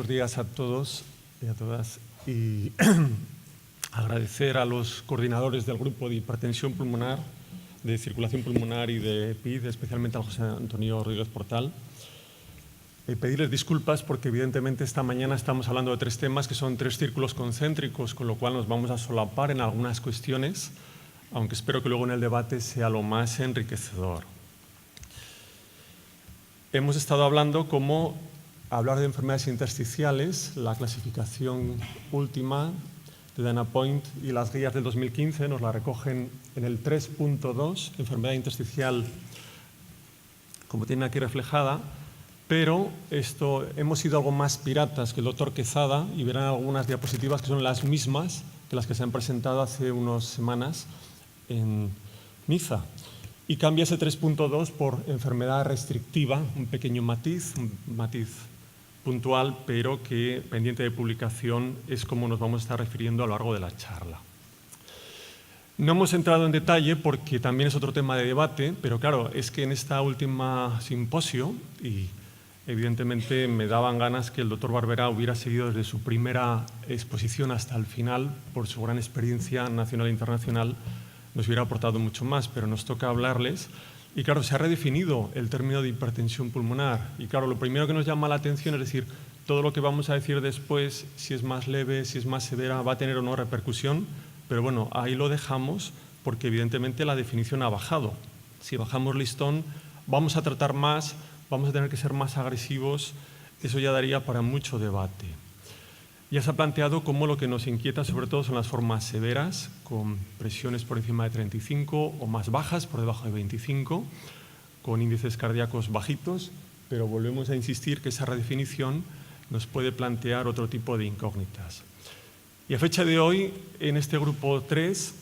días a todos y a todas. Y agradecer a los coordinadores del grupo de hipertensión pulmonar, de circulación pulmonar y de PID, especialmente a José Antonio Rodríguez Portal. Pedirles disculpas porque evidentemente esta mañana estamos hablando de tres temas que son tres círculos concéntricos, con lo cual nos vamos a solapar en algunas cuestiones, aunque espero que luego en el debate sea lo más enriquecedor. Hemos estado hablando cómo hablar de enfermedades intersticiales, la clasificación última de Dana Point y las guías del 2015 nos la recogen en el 3.2, enfermedad intersticial, como tiene aquí reflejada, pero hemos sido algo más piratas que el doctor Quezada y verán algunas diapositivas que son las mismas que las que se han presentado hace unas semanas en Niza. Y cambia ese 3.2 por enfermedad restrictiva, un pequeño matiz, un matiz puntual, pero que, pendiente de publicación, es como nos vamos a estar refiriendo a lo largo de la charla. No hemos entrado en detalle porque también es otro tema de debate, pero claro, es que en esta última simposio, y evidentemente me daban ganas que el doctor Barberá hubiera seguido desde su primera exposición hasta el final, por su gran experiencia nacional e internacional, nos hubiera aportado mucho más, pero nos toca hablarles. Y claro, se ha redefinido el término de hipertensión pulmonar. Y claro, lo primero que nos llama la atención es decir, todo lo que vamos a decir después, si es más leve, si es más severa, va a tener o no repercusión. Pero bueno, ahí lo dejamos porque evidentemente la definición ha bajado. Si bajamos listón, vamos a tratar más, vamos a tener que ser más agresivos. Eso ya daría para mucho debate. Ya se ha planteado cómo lo que nos inquieta sobre todo son las formas severas, con presiones por encima de 35 o más bajas, por debajo de 25, con índices cardíacos bajitos, pero volvemos a insistir que esa redefinición nos puede plantear otro tipo de incógnitas. Y a fecha de hoy, en este grupo 3,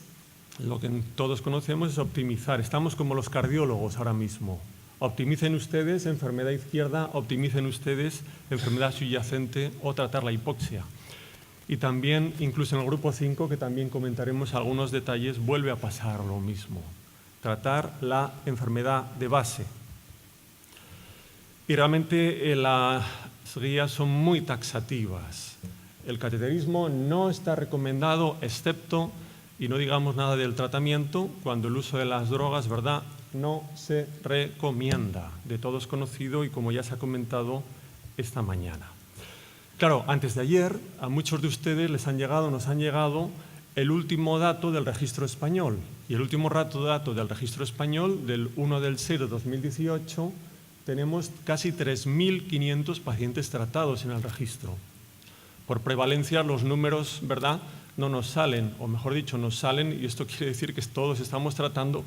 lo que todos conocemos es optimizar. Estamos como los cardiólogos ahora mismo. Optimicen ustedes enfermedad izquierda, optimicen ustedes enfermedad subyacente o tratar la hipoxia. Y también, incluso en el grupo 5, que también comentaremos algunos detalles, vuelve a pasar lo mismo. Tratar la enfermedad de base. Y realmente las guías son muy taxativas. El cateterismo no está recomendado, excepto, y no digamos nada del tratamiento, cuando el uso de las drogas, ¿verdad?, no se recomienda. De todos conocido y como ya se ha comentado esta mañana. Claro, antes de ayer, a muchos de ustedes nos han llegado el último dato del registro español. Y el último dato del registro español, del 1 del 6 de 2018, tenemos casi 3.500 pacientes tratados en el registro. Por prevalencia, los números, ¿verdad?, no nos salen, o mejor dicho, nos salen, y esto quiere decir que todos estamos tratando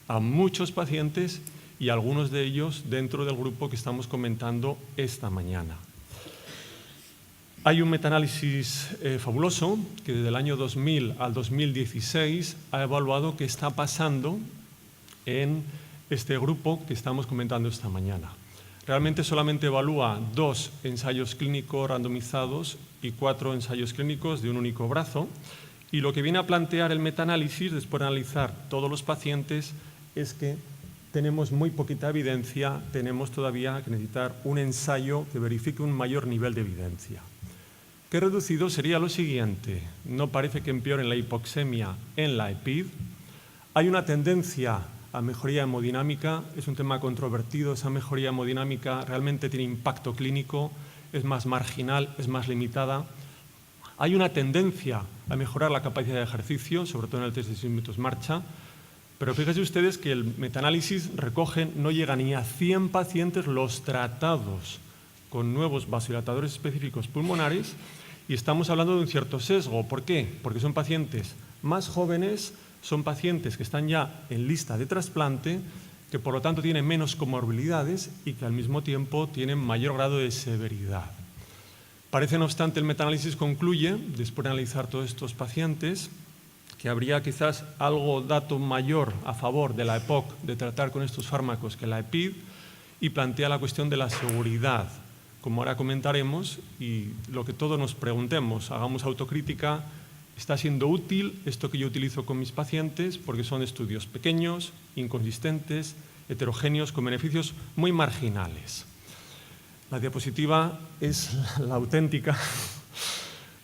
a muchos pacientes y algunos de ellos dentro del grupo que estamos comentando esta mañana. Hay un metaanálisis fabuloso que desde el año 2000 al 2016 ha evaluado qué está pasando en este grupo que estamos comentando esta mañana. Realmente solamente evalúa 2 ensayos clínicos randomizados y 4 ensayos clínicos de un único brazo. Y lo que viene a plantear el metaanálisis, después de analizar todos los pacientes, es que tenemos muy poquita evidencia, tenemos todavía que necesitar un ensayo que verifique un mayor nivel de evidencia. Que reducido sería lo siguiente: no parece que empeoren la hipoxemia en la EPID, hay una tendencia a mejoría hemodinámica, es un tema controvertido, esa mejoría hemodinámica realmente tiene impacto clínico, es más marginal, es más limitada. Hay una tendencia a mejorar la capacidad de ejercicio, sobre todo en el test de 6 minutos marcha, pero fíjense ustedes que el metaanálisis recoge, no llega ni a 100 pacientes los tratados con nuevos vasodilatadores específicos pulmonares y estamos hablando de un cierto sesgo. ¿Por qué? Porque son pacientes más jóvenes, son pacientes que están ya en lista de trasplante, que por lo tanto tienen menos comorbilidades y que al mismo tiempo tienen mayor grado de severidad. Parece, no obstante, el metaanálisis concluye, después de analizar todos estos pacientes, que habría quizás algo dato mayor a favor de la EPOC de tratar con estos fármacos que la EPID y plantea la cuestión de la seguridad. Como ahora comentaremos, y lo que todos nos preguntemos, hagamos autocrítica, ¿está siendo útil esto que yo utilizo con mis pacientes? Porque son estudios pequeños, inconsistentes, heterogéneos, con beneficios muy marginales. La diapositiva es la auténtica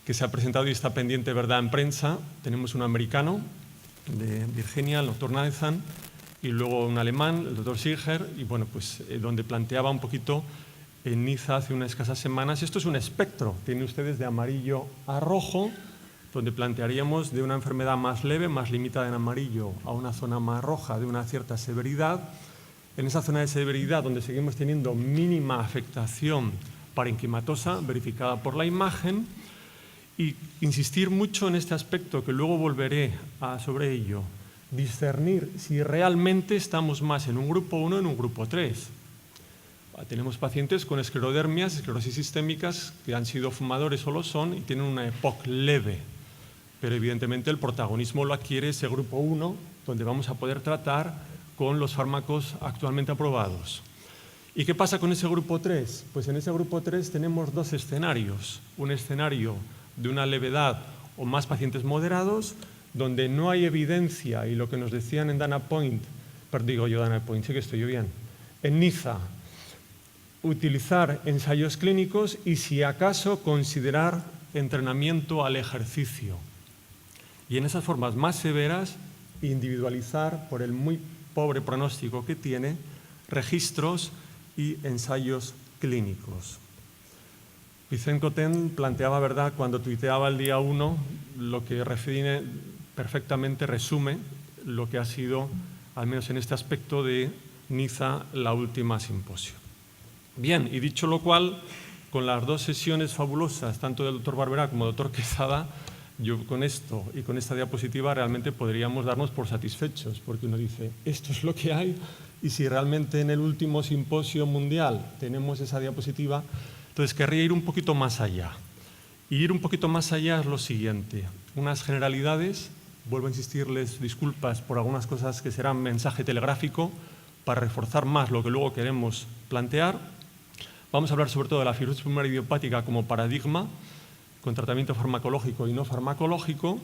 que se ha presentado y está pendiente, ¿verdad?, en prensa. Tenemos un americano de Virginia, el doctor Nathan, y luego un alemán, el doctor Sicher, y bueno, pues donde planteaba un poquito en Niza hace unas escasas semanas. Esto es un espectro, tienen ustedes de amarillo a rojo, donde plantearíamos de una enfermedad más leve, más limitada en amarillo, a una zona más roja de una cierta severidad. En esa zona de severidad donde seguimos teniendo mínima afectación parenquimatosa verificada por la imagen, y insistir mucho en este aspecto, que luego volveré sobre ello, discernir si realmente estamos más en un grupo 1 o en un grupo 3. Tenemos pacientes con esclerodermias, esclerosis sistémicas, que han sido fumadores o lo son y tienen una EPOC leve, pero evidentemente el protagonismo lo adquiere ese grupo 1, donde vamos a poder tratar con los fármacos actualmente aprobados. ¿Y qué pasa con ese grupo 3? Pues en ese grupo 3 tenemos dos escenarios. Un escenario de una levedad o más pacientes moderados, donde no hay evidencia, y lo que nos decían en Dana Point, sí que estoy yo bien, en Niza, utilizar ensayos clínicos y, si acaso, considerar entrenamiento al ejercicio. Y en esas formas más severas, individualizar, por el muy pobre pronóstico que tiene, registros y ensayos clínicos. Vicent Cotten planteaba, ¿verdad?, cuando tuiteaba el día 1, lo que perfectamente resume lo que ha sido, al menos en este aspecto de Niza, la última simposio. Bien, y dicho lo cual, con las dos sesiones fabulosas, tanto del doctor Barberá como del doctor Quesada, yo con esto y con esta diapositiva realmente podríamos darnos por satisfechos, porque uno dice, esto es lo que hay, y si realmente en el último simposio mundial tenemos esa diapositiva, entonces querría ir un poquito más allá. Y ir un poquito más allá es lo siguiente, unas generalidades, vuelvo a insistirles, disculpas por algunas cosas que serán mensaje telegráfico, para reforzar más lo que luego queremos plantear. Vamos a hablar sobre todo de la fibrosis pulmonar idiopática como paradigma, con tratamiento farmacológico y no farmacológico.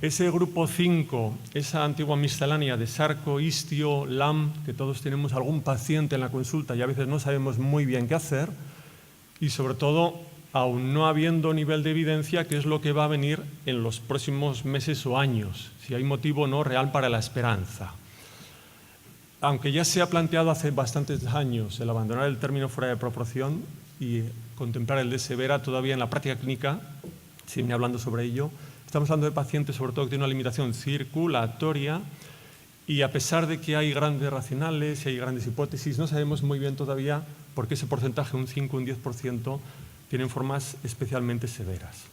Ese grupo 5, esa antigua miscelánea de sarco, istio, LAM, que todos tenemos algún paciente en la consulta y a veces no sabemos muy bien qué hacer, y sobre todo, aún no habiendo nivel de evidencia, qué es lo que va a venir en los próximos meses o años, si hay motivo o no real para la esperanza. Aunque ya se ha planteado hace bastantes años el abandonar el término fuera de proporción y contemplar el de severa, todavía en la práctica clínica, se viene hablando sobre ello. Estamos hablando de pacientes, sobre todo, que tienen una limitación circulatoria, y a pesar de que hay grandes racionales y hay grandes hipótesis, no sabemos muy bien todavía por qué ese porcentaje, un 5 o un 10%, tienen formas especialmente severas.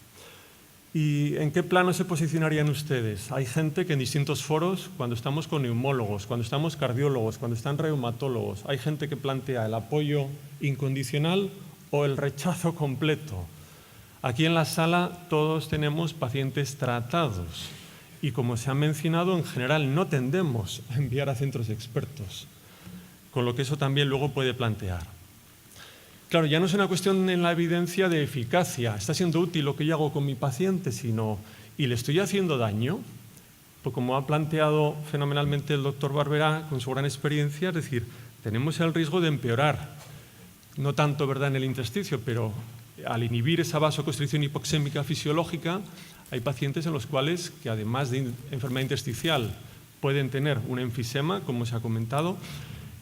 ¿Y en qué plano se posicionarían ustedes? Hay gente que en distintos foros, cuando estamos con neumólogos, cuando estamos cardiólogos, cuando están reumatólogos, hay gente que plantea el apoyo incondicional o el rechazo completo. Aquí en la sala todos tenemos pacientes tratados y, como se ha mencionado, en general no tendemos a enviar a centros expertos, con lo que eso también luego puede plantear. Claro, ya no es una cuestión en la evidencia de eficacia, está siendo útil lo que yo hago con mi paciente, sino, ¿y le estoy haciendo daño? Pues como ha planteado fenomenalmente el doctor Barberá con su gran experiencia, es decir, tenemos el riesgo de empeorar, no tanto, ¿verdad?, en el intersticio, pero al inhibir esa vasoconstricción hipoxémica fisiológica, hay pacientes en los cuales, que además de enfermedad intersticial, pueden tener un enfisema, como se ha comentado.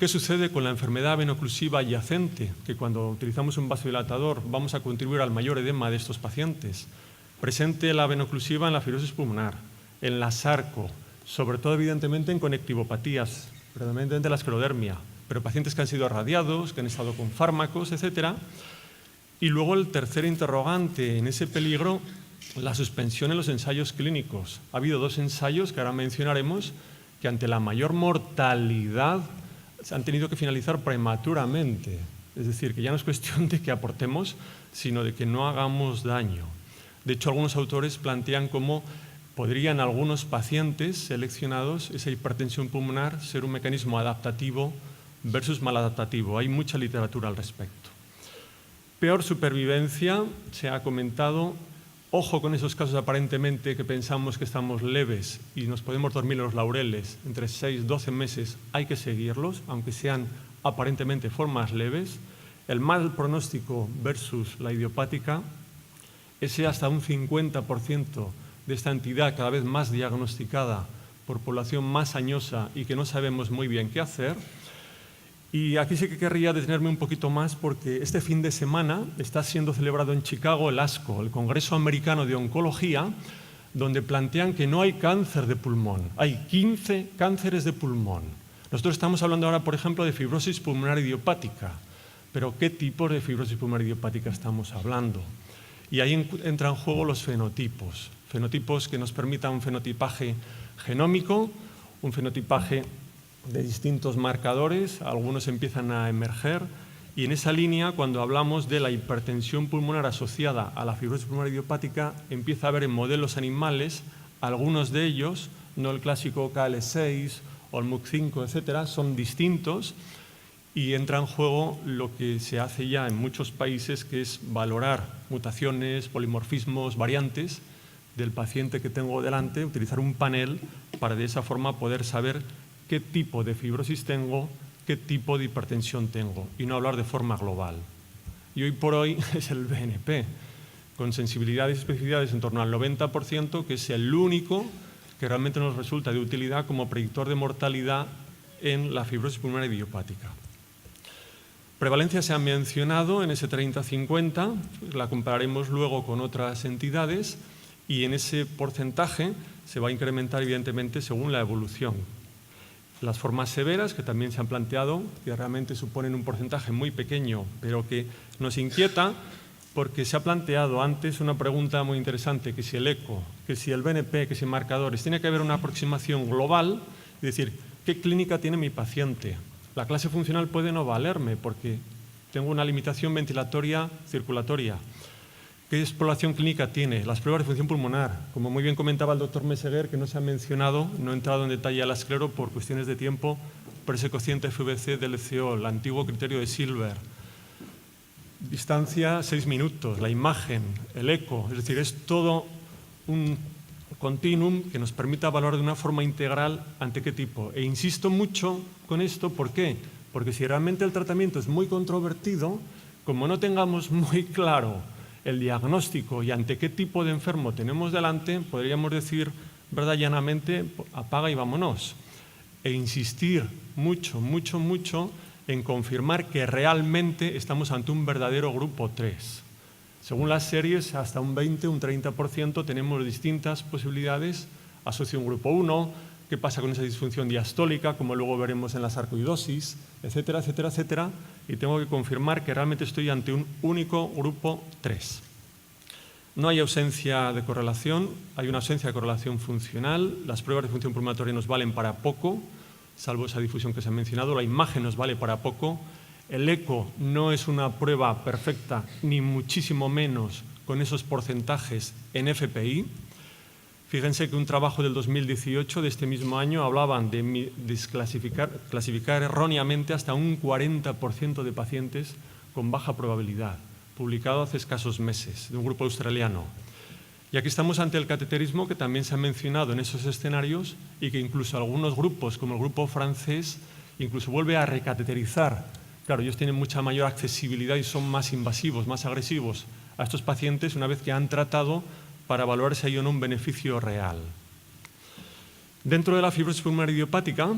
¿Qué sucede con la enfermedad venoclusiva adyacente? Que cuando utilizamos un vasodilatador vamos a contribuir al mayor edema de estos pacientes. Presente la venoclusiva en la fibrosis pulmonar, en la sarco, sobre todo evidentemente en conectivopatías, predominantemente la esclerodermia, pero pacientes que han sido irradiados, que han estado con fármacos, etc. Y luego el tercer interrogante en ese peligro, la suspensión en los ensayos clínicos. Ha habido dos ensayos que ahora mencionaremos que ante la mayor mortalidad se han tenido que finalizar prematuramente. Es decir, que ya no es cuestión de que aportemos, sino de que no hagamos daño. De hecho, algunos autores plantean cómo podrían algunos pacientes seleccionados esa hipertensión pulmonar ser un mecanismo adaptativo versus maladaptativo. Hay mucha literatura al respecto. Peor supervivencia, se ha comentado. Ojo con esos casos aparentemente que pensamos que estamos leves y nos podemos dormir en los laureles. Entre 6 y 12 meses hay que seguirlos, aunque sean aparentemente formas leves. el mal pronóstico versus la idiopática, ese hasta un 50% de esta entidad cada vez más diagnosticada por población más añosa y que no sabemos muy bien qué hacer. Y aquí sí que querría detenerme un poquito más porque este fin de semana está siendo celebrado en Chicago el ASCO, el Congreso Americano de Oncología, donde plantean que no hay cáncer de pulmón, hay 15 cánceres de pulmón. Nosotros estamos hablando ahora, por ejemplo, de fibrosis pulmonar idiopática, pero ¿qué tipo de fibrosis pulmonar idiopática estamos hablando? Y ahí entran en juego los fenotipos, fenotipos que nos permitan un fenotipaje genómico, un fenotipaje de distintos marcadores, algunos empiezan a emerger, y en esa línea, cuando hablamos de la hipertensión pulmonar asociada a la fibrosis pulmonar idiopática, empieza a haber en modelos animales, algunos de ellos, no el clásico KL6 o el MUC5, etcétera, son distintos, y entra en juego lo que se hace ya en muchos países, que es valorar mutaciones, polimorfismos, variantes del paciente que tengo delante, utilizar un panel para de esa forma poder saber qué tipo de fibrosis tengo, qué tipo de hipertensión tengo, y no hablar de forma global. Y hoy por hoy es el BNP, con sensibilidades y especificidades en torno al 90%, que es el único que realmente nos resulta de utilidad como predictor de mortalidad en la fibrosis pulmonar idiopática. Prevalencia se ha mencionado en ese 30-50, la compararemos luego con otras entidades y en ese porcentaje se va a incrementar evidentemente según la evolución. Las formas severas, que también se han planteado, que realmente suponen un porcentaje muy pequeño, pero que nos inquieta porque se ha planteado antes una pregunta muy interesante, que si el eco, que si el BNP, que si marcadores, tiene que haber una aproximación global, es decir, ¿qué clínica tiene mi paciente? La clase funcional puede no valerme porque tengo una limitación ventilatoria circulatoria. ¿Qué exploración clínica tiene? Las pruebas de función pulmonar. Como muy bien comentaba el doctor Meseguer, que no se ha mencionado, no he entrado en detalle a la esclero por cuestiones de tiempo, por ese cociente FVC del LCO, el antiguo criterio de Silver. Distancia 6 minutos, la imagen, el eco, es decir, es todo un continuum que nos permita valorar de una forma integral ante qué tipo. E insisto mucho con esto, ¿por qué? Porque si realmente el tratamiento es muy controvertido, como no tengamos muy claro el diagnóstico y ante qué tipo de enfermo tenemos delante, podríamos decir, verdad llanamente, apaga y vámonos. E insistir mucho, mucho, mucho en confirmar que realmente estamos ante un verdadero grupo 3. Según las series, hasta un 20, un 30% tenemos distintas posibilidades. Asocio un grupo 1, qué pasa con esa disfunción diastólica, como luego veremos en la sarcoidosis, etcétera, etcétera, etcétera. Y tengo que confirmar que realmente estoy ante un único grupo 3. No hay ausencia de correlación, hay una ausencia de correlación funcional. Las pruebas de función pulmonar nos valen para poco, salvo esa difusión que se ha mencionado. La imagen nos vale para poco. El eco no es una prueba perfecta, ni muchísimo menos con esos porcentajes en FPI. Fíjense que un trabajo del 2018, de este mismo año, hablaban de clasificar erróneamente hasta un 40% de pacientes con baja probabilidad, publicado hace escasos meses, de un grupo australiano. Y aquí estamos ante el cateterismo, que también se ha mencionado en esos escenarios y que incluso algunos grupos, como el grupo francés, incluso vuelve a recateterizar. Claro, ellos tienen mucha mayor accesibilidad y son más invasivos, más agresivos a estos pacientes una vez que han tratado para valorar si hay o no un beneficio real. Dentro de la fibrosis pulmonar idiopática,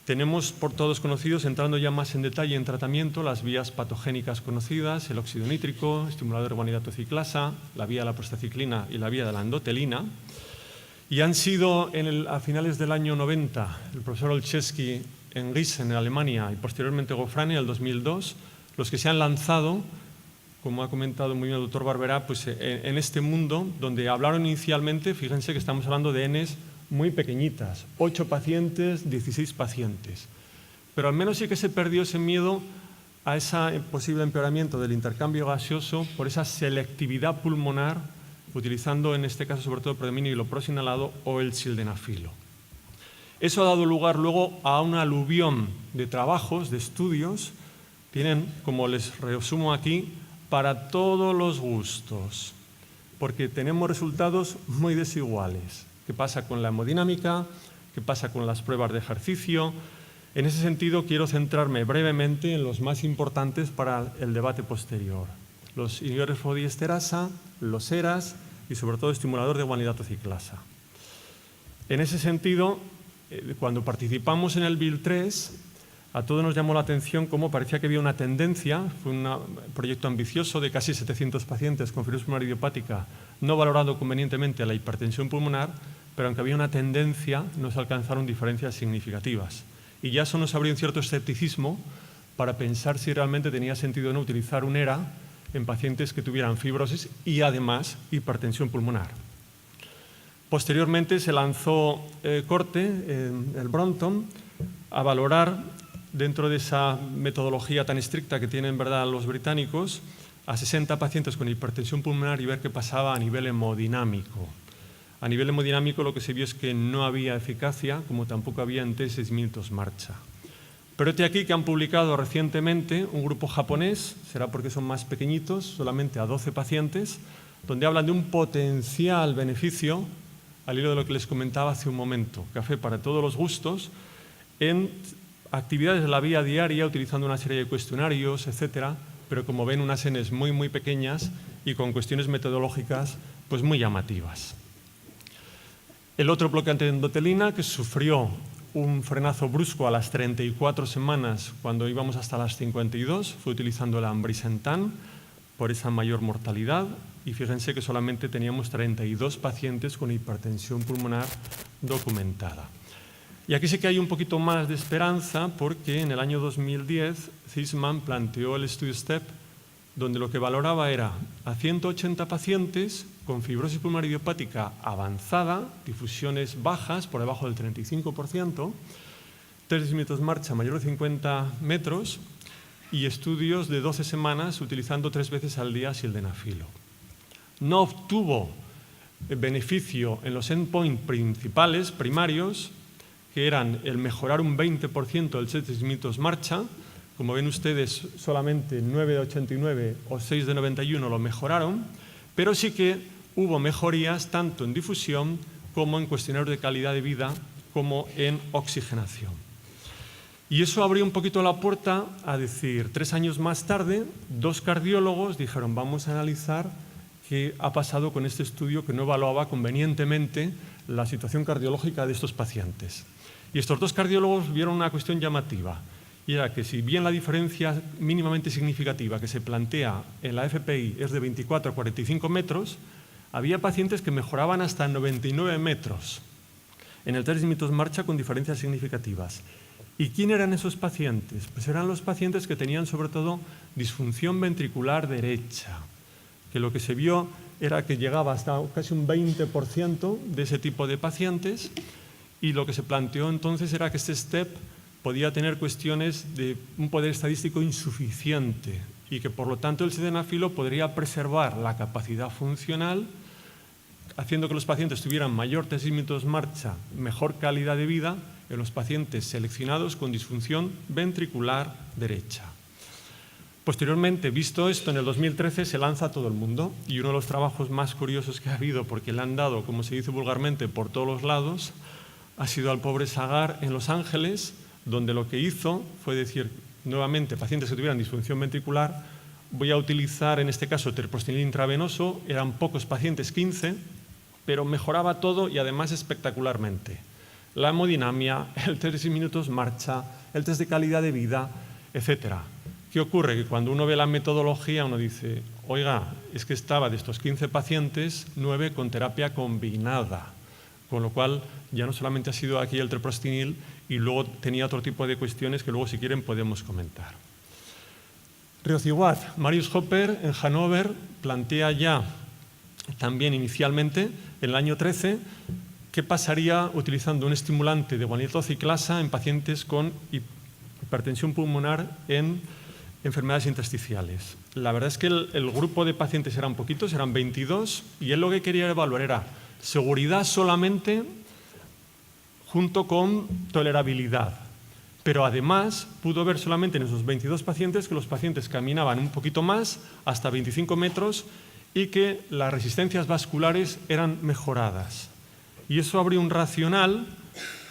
tenemos por todos conocidos, entrando ya más en detalle en tratamiento, las vías patogénicas conocidas, el óxido nítrico, estimulador de guanidato ciclasa, la vía de la prostaciclina y la vía de la endotelina. Y han sido a finales del año 90, el profesor Olszewski en Gießen, en Alemania, y posteriormente Gofrani en el 2002, los que se han lanzado, como ha comentado muy bien el doctor Barberá, pues en este mundo donde hablaron inicialmente, fíjense que estamos hablando de Ns muy pequeñitas, 8 pacientes, 16 pacientes. Pero al menos sí que se perdió ese miedo a ese posible empeoramiento del intercambio gaseoso por esa selectividad pulmonar, utilizando en este caso sobre todo predominio iloprosinalado o el sildenafilo. Eso ha dado lugar luego a una aluvión de trabajos, de estudios, tienen, como les resumo aquí, para todos los gustos, porque tenemos resultados muy desiguales. ¿Qué pasa con la hemodinámica? ¿Qué pasa con las pruebas de ejercicio? En ese sentido, quiero centrarme brevemente en los más importantes para el debate posterior. Los inhibidores fosfodiesterasa, los ERAs y, sobre todo, estimulador de guanidato ciclasa. En ese sentido, cuando participamos en el BIL 3, a todos nos llamó la atención cómo parecía que había una tendencia, fue un proyecto ambicioso de casi 700 pacientes con fibrosis pulmonar idiopática, no valorando convenientemente la hipertensión pulmonar, pero aunque había una tendencia, no se alcanzaron diferencias significativas. Y ya eso nos abrió un cierto escepticismo para pensar si realmente tenía sentido o no utilizar un ERA en pacientes que tuvieran fibrosis y además hipertensión pulmonar. Posteriormente se lanzó corte, el Brompton, a valorar, dentro de esa metodología tan estricta que tienen, ¿verdad?, los británicos, a 60 pacientes con hipertensión pulmonar y ver qué pasaba a nivel hemodinámico. A nivel hemodinámico lo que se vio es que no había eficacia, como tampoco había en test 6 minutos marcha. Pero este aquí que han publicado recientemente un grupo japonés, será porque son más pequeñitos, solamente a 12 pacientes, donde hablan de un potencial beneficio, al hilo de lo que les comentaba hace un momento, café para todos los gustos, en actividades de la vía diaria, utilizando una serie de cuestionarios, etcétera, pero como ven, unas Ns muy, muy pequeñas y con cuestiones metodológicas pues muy llamativas. El otro bloqueante de endotelina, que sufrió un frenazo brusco a las 34 semanas, cuando íbamos hasta las 52, fue utilizando el ambrisentan por esa mayor mortalidad, y fíjense que solamente teníamos 32 pacientes con hipertensión pulmonar documentada. Y aquí sí que hay un poquito más de esperanza, porque en el año 2010 Zisman planteó el estudio STEP, donde lo que valoraba era a 180 pacientes con fibrosis pulmonar idiopática avanzada, difusiones bajas, por debajo del 35%, 3 minutos marcha mayor de 50 metros y estudios de 12 semanas utilizando 3 veces al día sildenafilo. No obtuvo beneficio en los endpoints principales, primarios, que eran el mejorar un 20% del 6 minutos marcha. Como ven ustedes, solamente 9 de 89 o 6 de 91 lo mejoraron, pero sí que hubo mejorías tanto en difusión como en cuestionarios de calidad de vida, como en oxigenación. Y eso abrió un poquito la puerta a decir, 3 años más tarde, 2 cardiólogos dijeron, vamos a analizar qué ha pasado con este estudio que no evaluaba convenientemente la situación cardiológica de estos pacientes. Y estos 2 cardiólogos vieron una cuestión llamativa, y era que si bien la diferencia mínimamente significativa que se plantea en la FPI es de 24 a 45 metros, había pacientes que mejoraban hasta 99 metros en el 3 minutos marcha con diferencias significativas. ¿Y quién eran esos pacientes? Pues eran los pacientes que tenían sobre todo disfunción ventricular derecha, que lo que se vio era que llegaba hasta casi un 20% de ese tipo de pacientes, y lo que se planteó entonces era que este STEP podía tener cuestiones de un poder estadístico insuficiente y que por lo tanto el sildenafilo podría preservar la capacidad funcional, haciendo que los pacientes tuvieran mayor 3 minutos marcha, mejor calidad de vida en los pacientes seleccionados con disfunción ventricular derecha. Posteriormente, visto esto, en el 2013 se lanza a todo el mundo, y uno de los trabajos más curiosos que ha habido, porque le han dado, como se dice vulgarmente, por todos los lados, ha sido al pobre Sagar en Los Ángeles, donde lo que hizo fue decir, nuevamente, pacientes que tuvieran disfunción ventricular, voy a utilizar en este caso treprostinil intravenoso, eran pocos pacientes, 15, pero mejoraba todo y además espectacularmente. La hemodinamia, el 3 minutos marcha, el test de calidad de vida, etc. ¿Qué ocurre? Que cuando uno ve la metodología, uno dice, oiga, es que estaba de estos 15 pacientes, 9 con terapia combinada, con lo cual ya no solamente ha sido aquí el treprostinil, y luego tenía otro tipo de cuestiones que luego, si quieren, podemos comentar. Riociguat, Marius Hopper en Hannover plantea ya también inicialmente, en el año 13, qué pasaría utilizando un estimulante de guanidito ciclasa en pacientes con hipertensión pulmonar en enfermedades intersticiales. La verdad es que el grupo de pacientes eran poquitos, eran 22, y él lo que quería evaluar era seguridad solamente junto con tolerabilidad. Pero además pudo ver solamente en esos 22 pacientes que los pacientes caminaban un poquito más, hasta 25 metros, y que las resistencias vasculares eran mejoradas. Y eso abrió un racional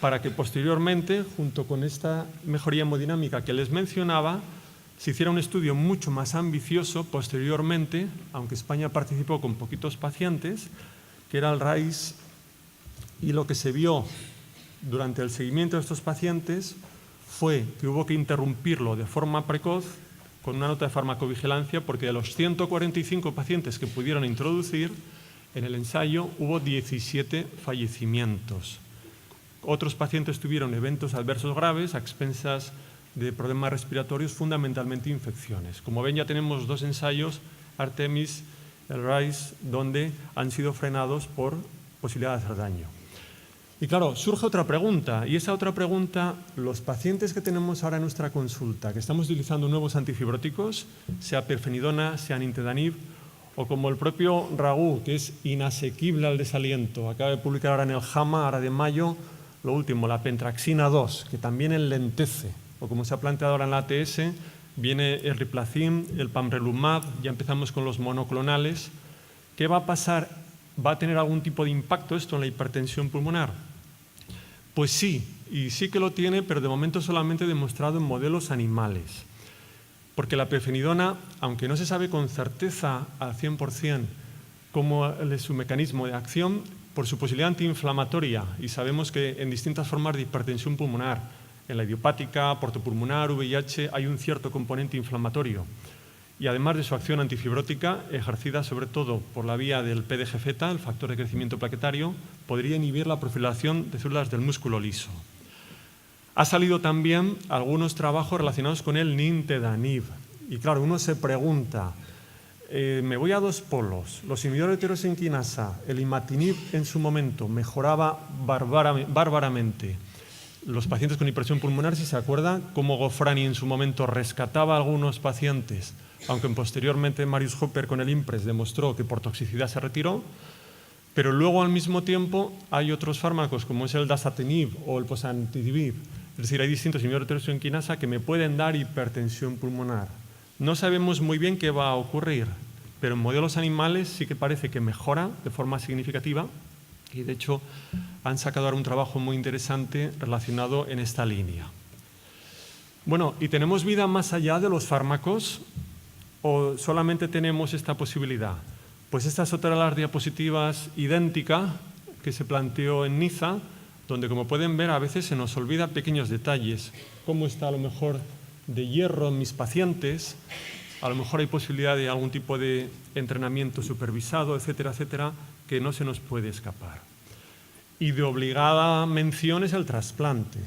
para que posteriormente, junto con esta mejoría hemodinámica que les mencionaba, se hiciera un estudio mucho más ambicioso posteriormente, aunque España participó con poquitos pacientes, que era el RISE, y lo que se vio durante el seguimiento de estos pacientes fue que hubo que interrumpirlo de forma precoz con una nota de farmacovigilancia, porque de los 145 pacientes que pudieron introducir, en el ensayo hubo 17 fallecimientos. Otros pacientes tuvieron eventos adversos graves a expensas de problemas respiratorios, fundamentalmente infecciones. Como ven, ya tenemos 2 ensayos, Artemis, el RISE, donde han sido frenados por posibilidad de hacer daño. Y claro, surge otra pregunta, y esa otra pregunta, los pacientes que tenemos ahora en nuestra consulta, que estamos utilizando nuevos antifibróticos, sea pirfenidona, sea nintedanib, o como el propio Ragú, que es inasequible al desaliento, acaba de publicar ahora en el JAMA, ahora de mayo, lo último, la pentraxina 2, que también enlentece, o como se ha planteado ahora en la ATS, viene el Riplazim, el Pamrevlumab, ya empezamos con los monoclonales. ¿Qué va a pasar? ¿Va a tener algún tipo de impacto esto en la hipertensión pulmonar? Pues sí, y sí que lo tiene, pero de momento solamente demostrado en modelos animales. Porque la pirfenidona, aunque no se sabe con certeza al 100% cómo es su mecanismo de acción, por su posibilidad antiinflamatoria, y sabemos que en distintas formas de hipertensión pulmonar, en la idiopática, portopulmonar, VIH, hay un cierto componente inflamatorio. Y además de su acción antifibrótica, ejercida sobre todo por la vía del PDGZ, el factor de crecimiento plaquetario, podría inhibir la profilación de células del músculo liso. Ha salido también algunos trabajos relacionados con el nintedanib. Y claro, uno se pregunta, me voy a 2 polos, los inhibidores de tirosin quinasa, el imatinib en su momento mejoraba bárbaramente. Los pacientes con hipertensión pulmonar, si se acuerdan, cómo Gofrani en su momento rescataba a algunos pacientes, aunque posteriormente Marius Hopper con el IMPRES demostró que por toxicidad se retiró, pero luego al mismo tiempo hay otros fármacos como es el dasatinib o el posantidib, es decir, hay distintos inhibidores de tirosin quinasa que me pueden dar hipertensión pulmonar. No sabemos muy bien qué va a ocurrir, pero en modelos animales sí que parece que mejora de forma significativa. Y de hecho han sacado ahora un trabajo muy interesante relacionado en esta línea. Bueno, ¿y tenemos vida más allá de los fármacos o solamente tenemos esta posibilidad? Pues esta es otra de las diapositivas idéntica que se planteó en Niza, donde como pueden ver a veces se nos olvida pequeños detalles, cómo está a lo mejor de hierro en mis pacientes, a lo mejor hay posibilidad de algún tipo de entrenamiento supervisado, etcétera, etcétera, que no se nos puede escapar. Y de obligada mención es el trasplante.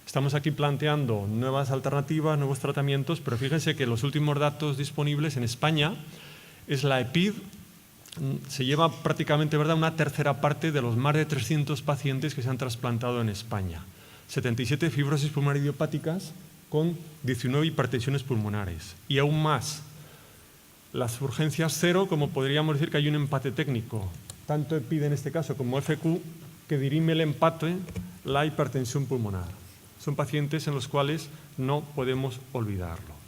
Estamos aquí planteando nuevas alternativas, nuevos tratamientos, pero fíjense que los últimos datos disponibles en España es la EPID, se lleva prácticamente, ¿verdad?, una tercera parte de los más de 300 pacientes que se han trasplantado en España. 77 fibrosis pulmonar idiopáticas con 19 hipertensiones pulmonares. Y aún más, las urgencias 0, como podríamos decir que hay un empate técnico, tanto EPID en este caso como FQ, que dirime el empate la hipertensión pulmonar. Son pacientes en los cuales no podemos olvidarlo.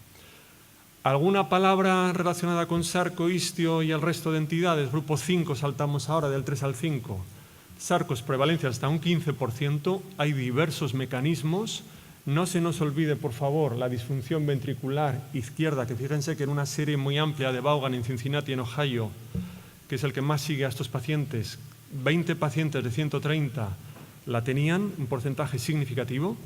¿Alguna palabra relacionada con sarco, istio y el resto de entidades? Grupo 5, saltamos ahora del 3 al 5. Sarcos, prevalencia hasta un 15%, hay diversos mecanismos. No se nos olvide, por favor, la disfunción ventricular izquierda, que fíjense que en una serie muy amplia de Vaughan en Cincinnati, en Ohio, que es el que más sigue a estos pacientes, 20 pacientes de 130 la tenían, un porcentaje significativo.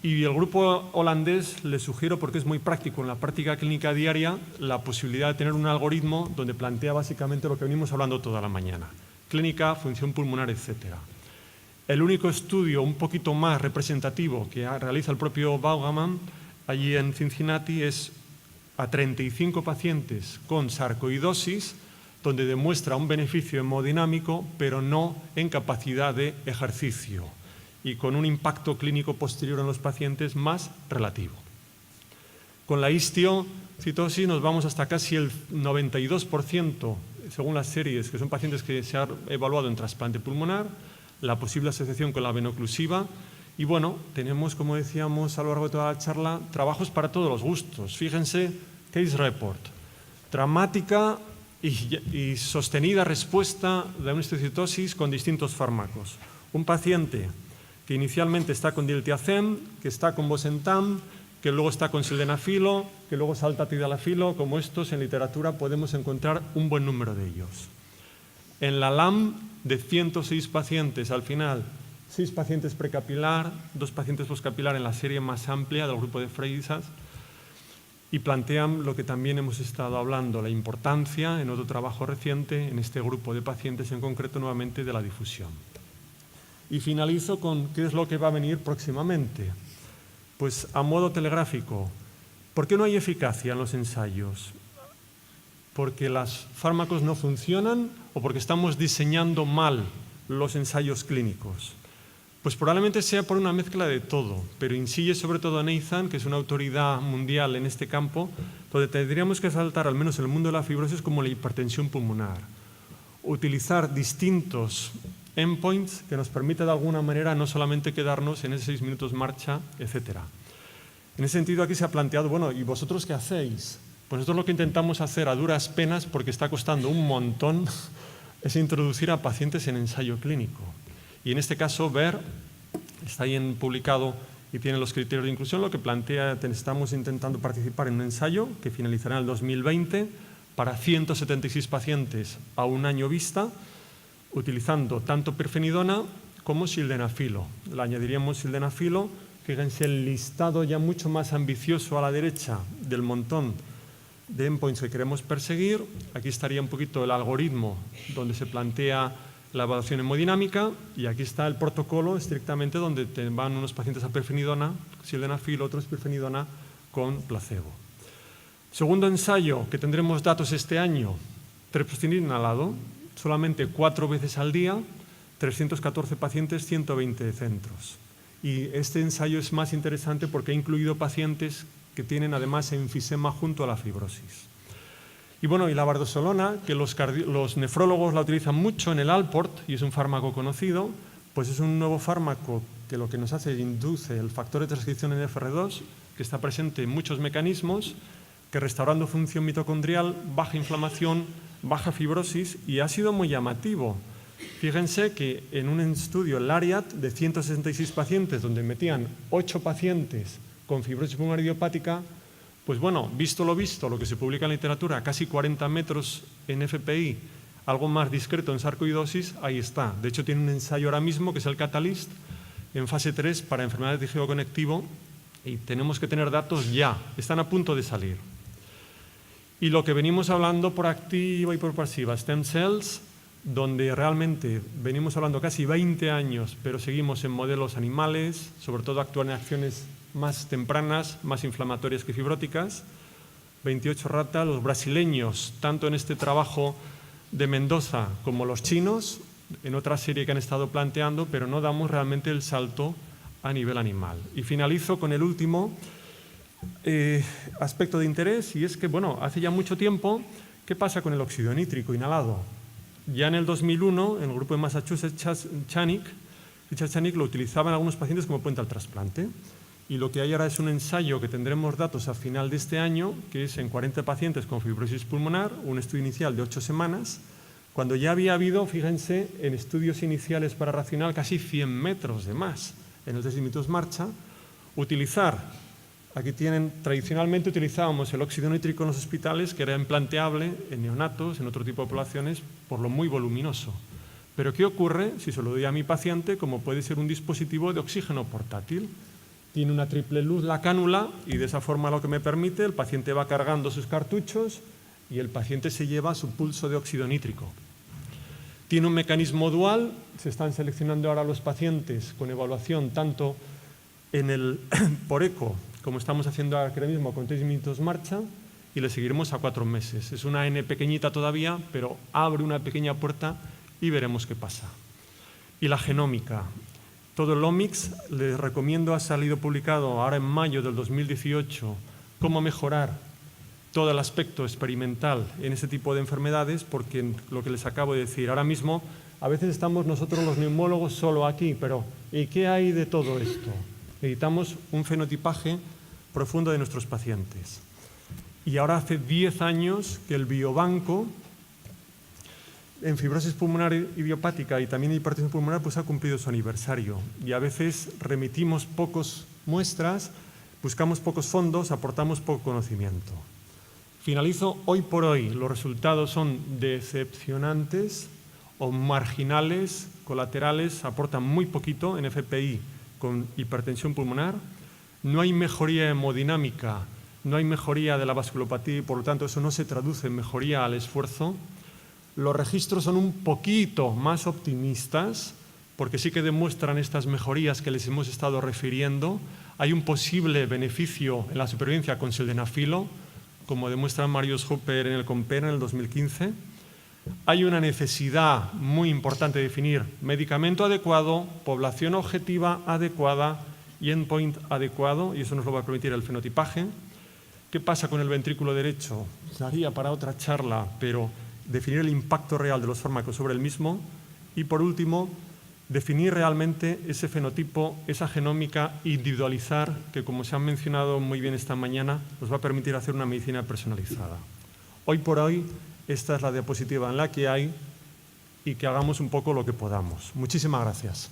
Y el grupo holandés les sugiero, porque es muy práctico en la práctica clínica diaria, la posibilidad de tener un algoritmo donde plantea básicamente lo que venimos hablando toda la mañana. Clínica, función pulmonar, etc. El único estudio un poquito más representativo que realiza el propio Vaughan allí en Cincinnati es a 35 pacientes con sarcoidosis, donde demuestra un beneficio hemodinámico, pero no en capacidad de ejercicio, y con un impacto clínico posterior en los pacientes más relativo. Con la histiocitosis nos vamos hasta casi el 92%, según las series, que son pacientes que se han evaluado en trasplante pulmonar, la posible asociación con la venoclusiva, y bueno, tenemos, como decíamos a lo largo de toda la charla, trabajos para todos los gustos. Fíjense, case report, dramática y sostenida respuesta de una histocitosis con distintos fármacos. Un paciente que inicialmente está con diltiazem, que está con bosentan, que luego está con sildenafilo, que luego salta a tidalafilo. Como estos en literatura podemos encontrar un buen número de ellos. En la LAM, de 106 pacientes, al final 6 pacientes precapilar, 2 pacientes postcapilar en la serie más amplia del grupo de Freisas, y plantean lo que también hemos estado hablando, la importancia, en otro trabajo reciente, en este grupo de pacientes en concreto, nuevamente, de la difusión. Y finalizo con qué es lo que va a venir próximamente. Pues a modo telegráfico, ¿por qué no hay eficacia en los ensayos? ¿Porque los fármacos no funcionan o porque estamos diseñando mal los ensayos clínicos? Pues probablemente sea por una mezcla de todo, pero incide sobre todo Nathan, que es una autoridad mundial en este campo, donde tendríamos que saltar, al menos en el mundo de la fibrosis, como la hipertensión pulmonar. Utilizar distintos endpoints que nos permita de alguna manera no solamente quedarnos en esos 6 minutos marcha, etc. En ese sentido aquí se ha planteado, bueno, ¿y vosotros qué hacéis? Pues nosotros lo que intentamos hacer a duras penas, porque está costando un montón, es introducir a pacientes en ensayo clínico. Y en este caso, ver, está ahí publicado y tiene los criterios de inclusión, lo que plantea, estamos intentando participar en un ensayo que finalizará en el 2020 para 176 pacientes a un año vista, utilizando tanto pirfenidona como sildenafilo. Le añadiríamos sildenafilo, fíjense el listado ya mucho más ambicioso a la derecha del montón de endpoints que queremos perseguir. Aquí estaría un poquito el algoritmo donde se plantea la evaluación hemodinámica, y aquí está el protocolo estrictamente donde van unos pacientes a pirfenidona, sildenafil, otros pirfenidona con placebo. Segundo ensayo, que tendremos datos este año, treprostinil inhalado, solamente 4 veces al día, 314 pacientes, 120 centros. Y este ensayo es más interesante porque ha incluido pacientes que tienen además enfisema junto a la fibrosis. Y bueno, y la bardosolona, que los nefrólogos la utilizan mucho en el Alport, y es un fármaco conocido, pues es un nuevo fármaco que lo que nos hace es induce el factor de transcripción en FR2, que está presente en muchos mecanismos, que restaurando función mitocondrial, baja inflamación, baja fibrosis, y ha sido muy llamativo. Fíjense que en un estudio, el Lariat, de 166 pacientes, donde metían 8 pacientes con fibrosis pulmonar idiopática, pues bueno, visto lo que se publica en la literatura, casi 40 metros en FPI, algo más discreto en sarcoidosis, ahí está. De hecho, tiene un ensayo ahora mismo, que es el Catalyst, en fase 3 para enfermedades de tejido conectivo, y tenemos que tener datos ya, están a punto de salir. Y lo que venimos hablando por activa y por pasiva, stem cells, donde realmente venimos hablando casi 20 años, pero seguimos en modelos animales, sobre todo actuar en acciones más tempranas, más inflamatorias que fibróticas. 28 ratas, los brasileños, tanto en este trabajo de Mendoza como los chinos, en otra serie que han estado planteando, pero no damos realmente el salto a nivel animal. Y finalizo con el último aspecto de interés, y es que, bueno, hace ya mucho tiempo, ¿qué pasa con el óxido nítrico inhalado? Ya en el 2001, en el grupo de Massachusetts, Richard Chanik lo utilizaban algunos pacientes como puente al trasplante. Y lo que hay ahora es un ensayo que tendremos datos a final de este año, que es en 40 pacientes con fibrosis pulmonar, un estudio inicial de 8 semanas, cuando ya había habido, fíjense, en estudios iniciales para racional casi 100 metros de más en el 6 minutos marcha, utilizar, aquí tienen, tradicionalmente utilizábamos el óxido nítrico en los hospitales, que era implanteable en neonatos, en otro tipo de poblaciones, por lo muy voluminoso. Pero ¿qué ocurre si se lo doy a mi paciente, como puede ser un dispositivo de oxígeno portátil? Tiene una triple luz la cánula, y de esa forma lo que me permite, el paciente va cargando sus cartuchos y el paciente se lleva su pulso de óxido nítrico. Tiene un mecanismo dual, se están seleccionando ahora los pacientes con evaluación tanto por eco, como estamos haciendo ahora mismo con 3 minutos marcha, y le seguiremos a 4 meses. Es una N pequeñita todavía, pero abre una pequeña puerta y veremos qué pasa. Y la genómica. Todo el Omics, les recomiendo, ha salido publicado ahora en mayo del 2018, cómo mejorar todo el aspecto experimental en este tipo de enfermedades, porque lo que les acabo de decir, ahora mismo a veces estamos nosotros los neumólogos solo aquí, pero ¿y qué hay de todo esto? Necesitamos un fenotipaje profundo de nuestros pacientes. Y ahora hace 10 años que el biobanco en fibrosis pulmonar idiopática y también hipertensión pulmonar, pues ha cumplido su aniversario. Y a veces remitimos pocas muestras, buscamos pocos fondos, aportamos poco conocimiento. Finalizo. Hoy por hoy los resultados son decepcionantes o marginales, colaterales, aportan muy poquito en FPI con hipertensión pulmonar. No hay mejoría hemodinámica, no hay mejoría de la vasculopatía y por lo tanto eso no se traduce en mejoría al esfuerzo. Los registros son un poquito más optimistas porque sí que demuestran estas mejorías que les hemos estado refiriendo. Hay un posible beneficio en la supervivencia con sildenafilo, como demuestra Marius Hopper en el COMPERA en el 2015. Hay una necesidad muy importante de definir medicamento adecuado, población objetiva adecuada y endpoint adecuado, y eso nos lo va a permitir el fenotipaje. ¿Qué pasa con el ventrículo derecho? Daría para otra charla, pero definir el impacto real de los fármacos sobre el mismo. Y por último, definir realmente ese fenotipo, esa genómica, individualizar, que como se ha mencionado muy bien esta mañana, nos va a permitir hacer una medicina personalizada. Hoy por hoy, esta es la diapositiva en la que hay y que hagamos un poco lo que podamos. Muchísimas gracias.